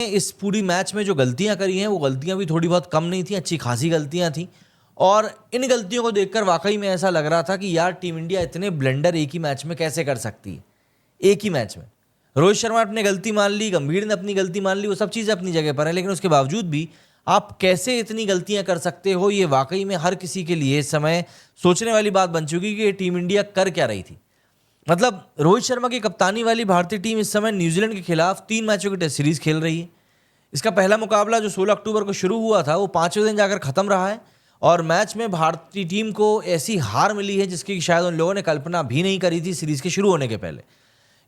इस पूरी मैच में जो गलतियां करी हैं वो गलतियां भी थोड़ी बहुत कम नहीं थी, अच्छी खासी गलतियां थी। और इन गलतियों को देखकर वाकई में ऐसा लग रहा था कि यार टीम इंडिया इतने ब्लेंडर एक ही मैच में कैसे कर सकती है। एक ही मैच में रोहित शर्मा ने अपनी गलती मान ली, गंभीर ने अपनी गलती मान ली, वो सब चीज़ें अपनी जगह पर है, लेकिन उसके बावजूद भी आप कैसे इतनी गलतियां कर सकते हो, ये वाकई में हर किसी के लिए इस समय सोचने वाली बात बन चुकी कि ये टीम इंडिया कर क्या रही थी। मतलब रोहित शर्मा की कप्तानी वाली भारतीय टीम इस समय न्यूजीलैंड के खिलाफ 3 मैचों की टेस्ट सीरीज खेल रही है। इसका पहला मुकाबला जो 16 अक्टूबर को शुरू हुआ था वो 5वें दिन जाकर खत्म रहा है, और मैच में भारतीय टीम को ऐसी हार मिली है जिसकी शायद उन लोगों ने कल्पना भी नहीं करी थी सीरीज के शुरू होने के पहले।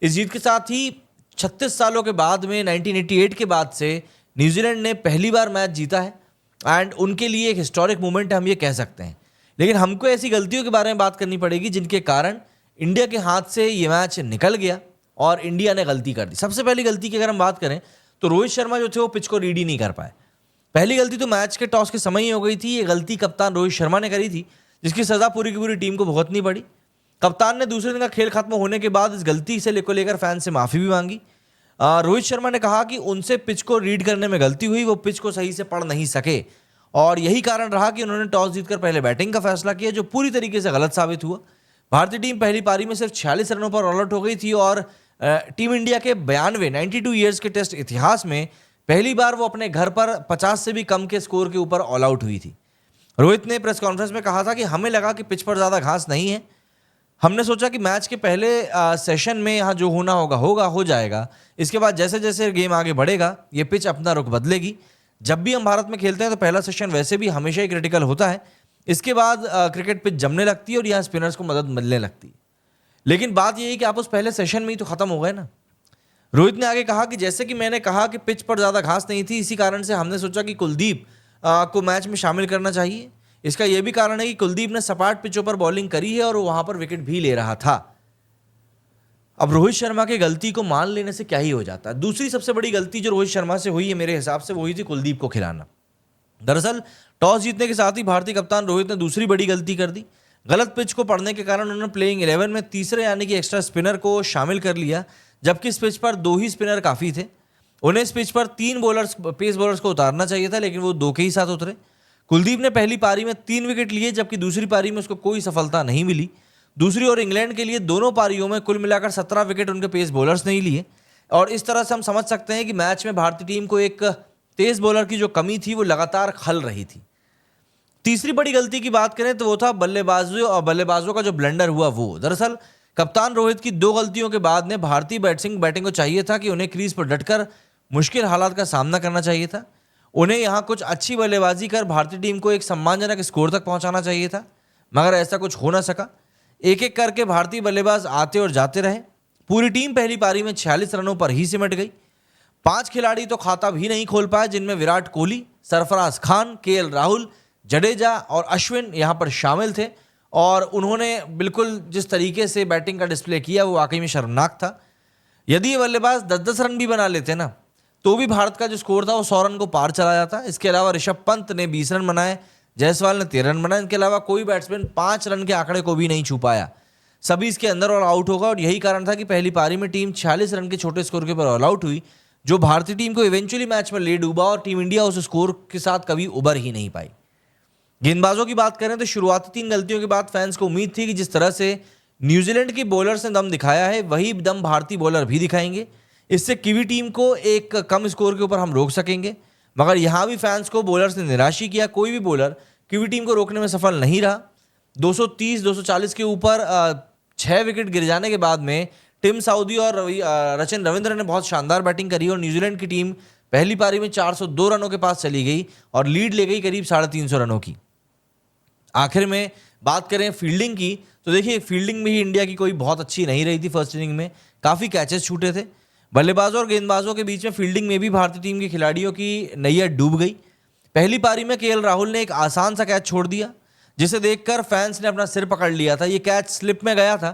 इस जीत के साथ ही 36 सालों के बाद में 1988 के बाद से न्यूजीलैंड ने पहली बार मैच जीता है, एंड उनके लिए एक हिस्टोरिक मोमेंट है, हम ये कह सकते हैं। लेकिन हमको ऐसी गलतियों के बारे में बात करनी पड़ेगी जिनके कारण इंडिया के हाथ से ये मैच निकल गया और इंडिया ने गलती कर दी। सबसे पहली गलती की अगर हम बात करें तो रोहित शर्मा जो थे वो पिच को रीड ही नहीं कर पाए। पहली गलती तो मैच के टॉस के समय ही हो गई थी। ये गलती कप्तान रोहित शर्मा ने करी थी, जिसकी सजा पूरी की पूरी टीम को भुगतनी पड़ी। कप्तान ने दूसरे दिन का खेल खत्म होने के बाद इस गलती से लेकर फैन से माफी भी मांगी। रोहित शर्मा ने कहा कि उनसे पिच को रीड करने में गलती हुई, वो पिच को सही से पढ़ नहीं सके, और यही कारण रहा कि उन्होंने टॉस जीतकर पहले बैटिंग का फैसला किया, जो पूरी तरीके से गलत साबित हुआ। भारतीय टीम पहली पारी में सिर्फ 46 रनों पर ऑल आउट हो गई थी, और टीम इंडिया के 92 ईयर्स के टेस्ट इतिहास में पहली बार वो अपने घर पर 50 से भी कम के स्कोर के ऊपर ऑल आउट हुई थी। रोहित ने प्रेस कॉन्फ्रेंस में कहा था कि हमें लगा कि पिच पर ज़्यादा घास नहीं है, हमने सोचा कि मैच के पहले सेशन में यहाँ जो होना होगा हो जाएगा, इसके बाद जैसे जैसे गेम आगे बढ़ेगा ये पिच अपना रुख बदलेगी। जब भी हम भारत में खेलते हैं तो पहला सेशन वैसे भी हमेशा ही क्रिटिकल होता है, इसके बाद क्रिकेट पिच जमने लगती है और यहाँ स्पिनर्स को मदद मिलने लगती है। लेकिन बात यह है कि आप उस पहले सेशन में ही तो खत्म हो गए ना। रोहित ने आगे कहा कि जैसे कि मैंने कहा कि पिच पर ज़्यादा घास नहीं थी, इसी कारण से हमने सोचा कि कुलदीप को मैच में शामिल करना चाहिए। इसका यह भी कारण है कि कुलदीप ने सपाट पिचों पर बॉलिंग करी है और वो वहां पर विकेट भी ले रहा था। अब रोहित शर्मा की गलती को मान लेने से क्या ही हो जाता है। दूसरी सबसे बड़ी गलती जो रोहित शर्मा से हुई है मेरे हिसाब से, वो हुई थी कुलदीप को खिलाना। दरअसल टॉस जीतने के साथ ही भारतीय कप्तान रोहित ने दूसरी बड़ी गलती कर दी। गलत पिच को पढ़ने के कारण उन्होंने प्लेइंग 11 में तीसरे यानी कि एक्स्ट्रा स्पिनर को शामिल कर लिया, जबकि इस पिच पर 2 ही स्पिनर काफ़ी थे। उन्हें इस पिच पर 3 पेस बॉलर्स को उतारना चाहिए था, लेकिन वो 2 के ही साथ उतरे। कुलदीप ने पहली पारी में 3 विकेट लिए, जबकि दूसरी पारी में उसको कोई सफलता नहीं मिली। दूसरी ओर इंग्लैंड के लिए दोनों पारियों में कुल मिलाकर 17 विकेट उनके पेस बॉलर्स नहीं लिए, और इस तरह से हम समझ सकते हैं कि मैच में भारतीय टीम को एक तेज बॉलर की जो कमी थी वो लगातार खल रही थी। तीसरी बड़ी गलती की बात करें तो वो था बल्लेबाजों का जो ब्लंडर हुआ वो। दरअसल कप्तान रोहित की 2 गलतियों के बाद ने भारतीय बैटिंग को चाहिए था कि उन्हें क्रीज पर डटकर मुश्किल हालात का सामना करना चाहिए था। उन्हें यहाँ कुछ अच्छी बल्लेबाजी कर भारतीय टीम को एक सम्मानजनक स्कोर तक पहुंचाना चाहिए था, मगर ऐसा कुछ हो ना सका। एक एक करके भारतीय बल्लेबाज आते और जाते रहे। पूरी टीम पहली पारी में 46 रनों पर ही सिमट गई। 5 खिलाड़ी तो खाता भी नहीं खोल पाए, जिनमें विराट कोहली, सरफराज खान, केएल राहुल, जडेजा और अश्विन यहाँ पर शामिल थे, और उन्होंने बिल्कुल जिस तरीके से बैटिंग का डिस्प्ले किया वो वाकई में शर्मनाक था। यदि ये बल्लेबाज 10-10 रन भी बना लेते ना तो भी भारत का जो स्कोर था वो 100 रन को पार चला जाता। इसके अलावा ऋषभ पंत ने 20 रन बनाए, जायसवाल ने 13 रन बनाए। इनके अलावा कोई बैट्समैन 5 रन के आंकड़े को भी नहीं छू पाया। सभी इसके अंदर और आउट होगा, और यही कारण था कि पहली पारी में टीम 46 रन के छोटे स्कोर के ऊपर ऑल आउट हुई, जो भारतीय टीम को इवेंचुअली मैच में ले डूबा, और टीम इंडिया उस स्कोर के साथ कभी उबर ही नहीं पाई। गेंदबाजों की बात करें तो शुरुआती 3 गलतियों के बाद फैंस को उम्मीद थी कि जिस तरह से न्यूजीलैंड की बॉलर्स ने दम दिखाया है वही दम भारतीय बॉलर भी दिखाएंगे। इससे कीवी टीम को एक कम स्कोर के ऊपर हम रोक सकेंगे, मगर यहाँ भी फैंस को बॉलर्स ने निराश ही किया। कोई भी बॉलर कीवी टीम को रोकने में सफल नहीं रहा। 230-240 के ऊपर 6 विकेट गिर जाने के बाद में टिम साउदी और रचिन रविंद्र ने बहुत शानदार बैटिंग करी, और न्यूजीलैंड की टीम पहली पारी में 402 रनों के पास चली गई और लीड ले गई करीब 350 रनों की। आखिर में बात करें फील्डिंग की तो देखिए, फील्डिंग में ही इंडिया की कोई बहुत अच्छी नहीं रही थी। फर्स्ट इनिंग में काफ़ी कैचेस छूटे थे। बल्लेबाजों और गेंदबाजों के बीच में फील्डिंग में भी भारतीय टीम के खिलाड़ियों की नैया डूब गई। पहली पारी में केएल राहुल ने एक आसान सा कैच छोड़ दिया, जिसे देखकर फैंस ने अपना सिर पकड़ लिया था। ये कैच स्लिप में गया था।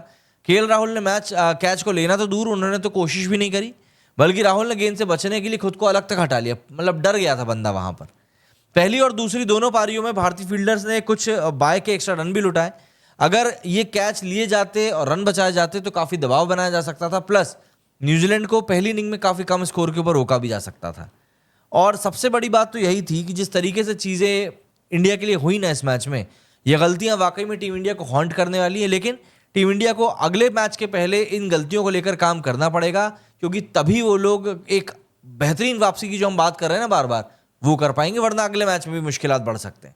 केएल राहुल ने कैच को लेना तो दूर, उन्होंने तो कोशिश भी नहीं करी, बल्कि राहुल ने गेंद से बचने के लिए खुद को अलग तक हटा लिया। मतलब डर गया था बंदा वहां पर। पहली और दूसरी दोनों पारियों में भारतीय फील्डर्स ने कुछ बाय के एक्स्ट्रा रन भी लुटाए। अगर ये कैच लिए जाते और रन बचाए जाते तो काफ़ी दबाव बनाया जा सकता था, प्लस न्यूजीलैंड को पहली इनिंग में काफ़ी कम स्कोर के ऊपर रोका भी जा सकता था। और सबसे बड़ी बात तो यही थी कि जिस तरीके से चीज़ें इंडिया के लिए हुई ना इस मैच में, ये गलतियां वाकई में टीम इंडिया को हॉन्ट करने वाली है। लेकिन टीम इंडिया को अगले मैच के पहले इन गलतियों को लेकर काम करना पड़ेगा, क्योंकि तभी वो लोग एक बेहतरीन वापसी की जो हम बात कर रहे हैं ना बार बार, वो कर पाएंगे, वरना अगले मैच में भी मुश्किलात बढ़ सकते हैं।